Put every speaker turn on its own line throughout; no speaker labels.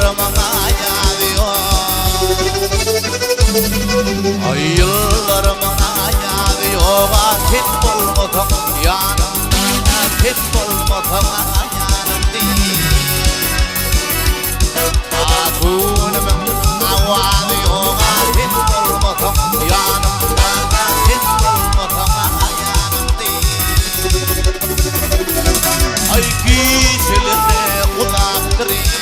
yıllarıma yağıyor. Ay yıllarıma yağıyor. Kim bulmadım yanımda, kim bulmadım yanımda. Akunum ağlıyor. Kim bulmadım yanımda, kim bulmadım yanımda. Ay gecelerine kulaktırayım.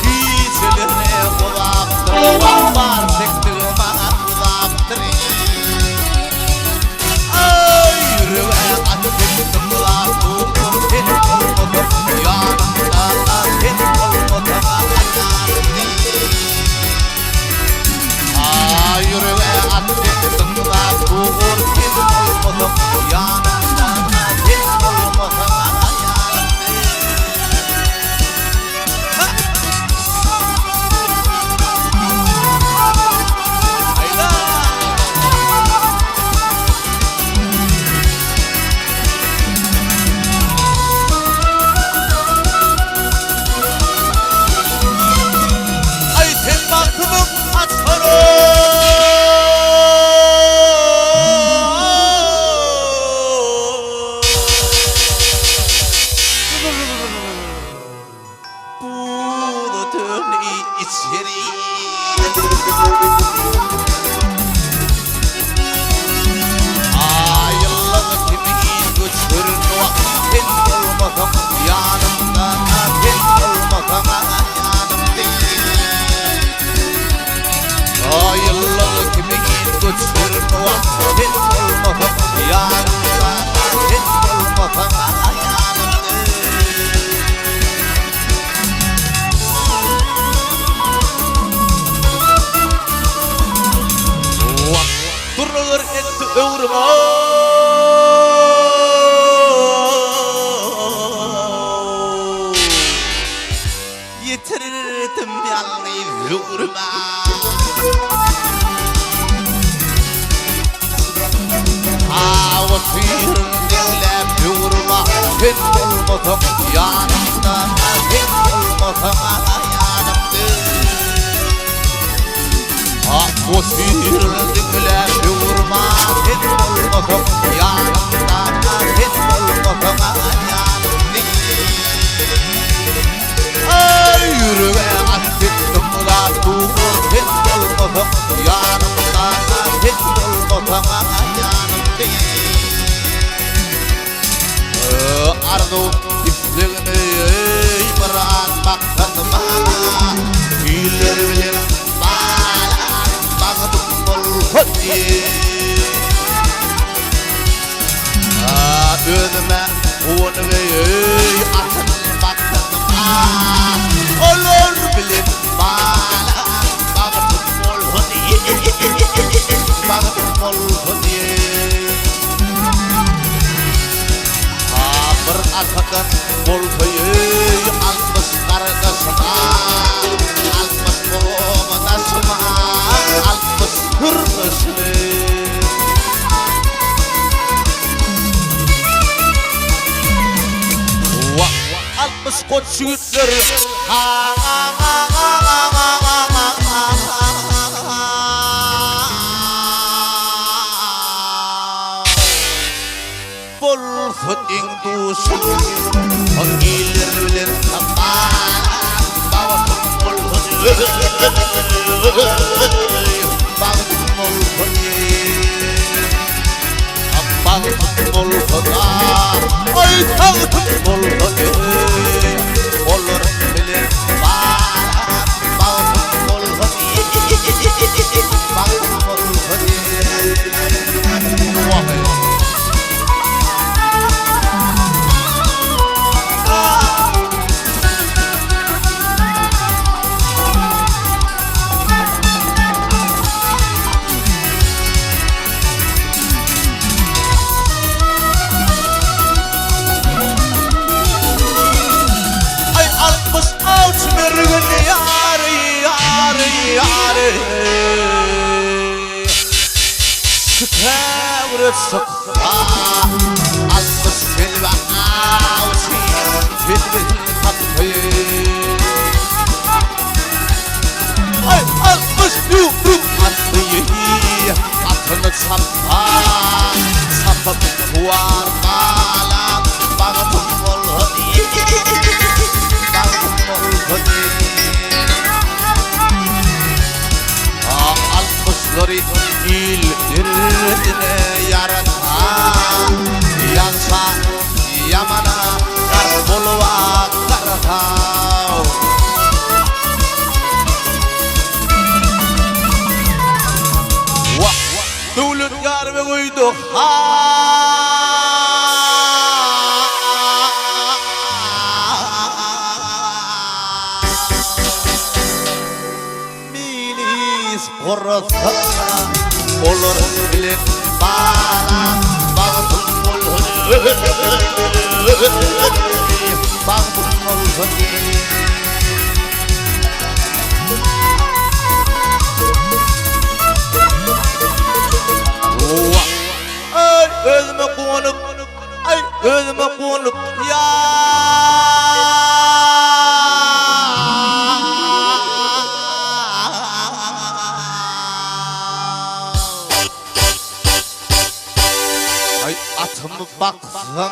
Gecelerine kulaktırayım. Var sektirme kulaktırayım. Ay yüreğe ateşim kulaktırayım. Kim olmadım yanımda, kim olmadım yanımda. Ay yüreğe ateşim kulaktırayım. Kim olmadım yanımda, kim olmadım yanımda. Ay sen baktımın aslanı. Bulutun içeri. Ay yıllar kimi göçürün vaktin olmadım yanımda, kim olmadım yanımda. Ay yıllar kimi göçürün vaktin olmadım yanımda, kim olmadım yanımda. Durur etti ömrüme. Yitirdim yalnız ömrüme. Vakıyorum dinlep ömrüme. Kim olmadım yanımda, kim olmadım yanımda. Vakıyorum dinlep ömrüme. Kim olmadım yanımda, kim olmadım yanımda. Ay yüreğe ateşim kulaktırayım. Kim olmadım yanımda, kim olmadım yanımda. Ardu ifliğini bırakmaktanıma güller bilir bağladım bulhut diye. Önüme onu atılmaktanıma olur bilir bağladım bulhut diye. Bağladım bulhut diye. Beratakan bolhoy almas kargasma, almas komatasma, almas hurmasne. Wah almas koçütler bolhoting dusun pangilir bilir kapan bawa bolhot bawa bolhot abang bolhot ay tang bolhot olor bilir bawa bolhot bawa bolhot wahai. Sakla, almış filme avsi, filme 한터에 알mış 유루 한터에 같은 삼파 부활마랑 방금 몰허니 방금 몰허니 almışları ildirine yarata yansa yamana kar bolwa karata wa devlet yar ve koydu ha Orada olur bile bana bağımın olur bağımın olur ay özüme konup ay özüme konup ya atım baksam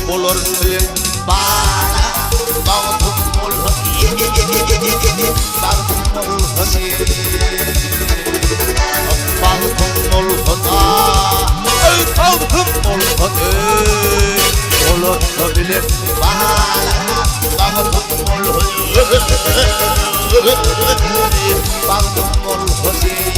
olur bilen bana bağımın olur bağımın olur bağımın olur ay bağımın olur bilen bana bağımın olur bağımın olur